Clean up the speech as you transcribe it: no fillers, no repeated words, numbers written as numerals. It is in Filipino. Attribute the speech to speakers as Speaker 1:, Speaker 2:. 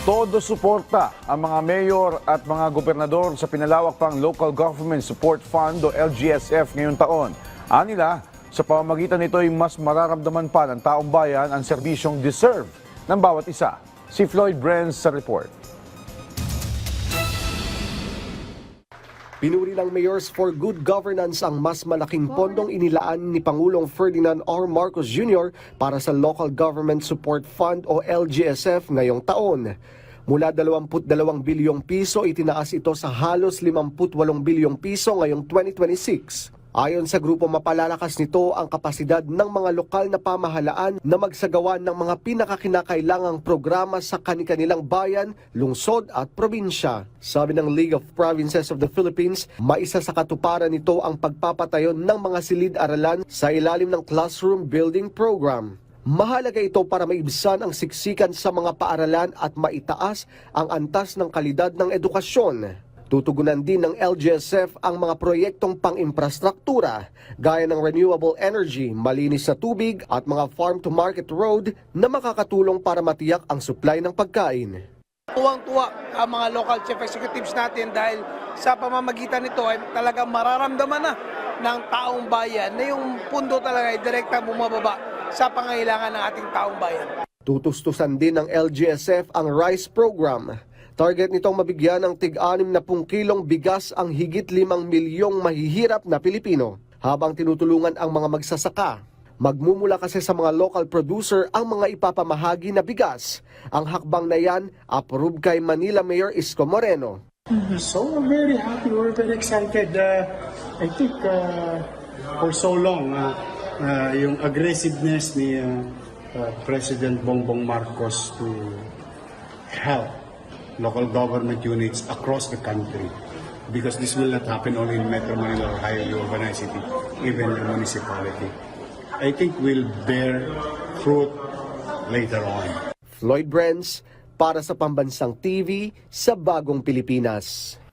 Speaker 1: Todo suporta ang mga mayor at mga gobernador sa pinalawak pang Local Government Support Fund o LGSF ngayong taon. Anila, sa pamamagitan nito ay mas mararamdaman pa ng taong bayan ang serbisyong deserve ng bawat isa. Si Floyd Brenz sa report.
Speaker 2: Pinuri ng Mayors for Good Governance ang mas malaking pondong inilaan ni Pangulong Ferdinand R. Marcos Jr. para sa Local Government Support Fund o LGSF ngayong taon. Mula 22 bilyong piso, itinaas ito sa halos 58 bilyong piso ngayong 2026. Ayon sa grupo, mapalalakas nito ang kapasidad ng mga lokal na pamahalaan na magsagawa ng mga pinakakinakailangang programa sa kani-kanilang bayan, lungsod at probinsya. Sabi ng League of Provinces of the Philippines, maisa sa katuparan nito ang pagpapatayo ng mga silid-aralan sa ilalim ng Classroom Building Program. Mahalaga ito para maibsan ang siksikan sa mga paaralan at maitaas ang antas ng kalidad ng edukasyon. Tutugunan din ng LGSF ang mga proyektong pang-infrastruktura gaya ng renewable energy, malinis na tubig at mga farm-to-market road na makakatulong para matiyak ang supply ng pagkain.
Speaker 3: Tuwang-tuwa ang mga local chief executives natin dahil sa pamamagitan nito ay talagang mararamdaman na ng taong bayan na yung pundo talaga ay direkta bumababa sa pangailangan ng ating taong bayan.
Speaker 2: Tutustusan din ng LGSF ang RICE program. Target nitong mabigyan ng tig-60 kilong bigas ang higit 5 milyong mahihirap na Pilipino, habang tinutulungan ang mga magsasaka. Magmumula kasi sa mga local producer ang mga ipapamahagi na bigas. Ang hakbang na yan, approve kay Manila Mayor Isko Moreno.
Speaker 4: So we're very happy, we're very excited. I think for so long, yung aggressiveness ni President Bongbong Marcos to help local government units across the country, because this will not happen only in Metro Manila or highly urbanized city, even the municipality. I think will bear fruit later on.
Speaker 2: Floyd Brenz para sa Pambansang TV sa Bagong Pilipinas.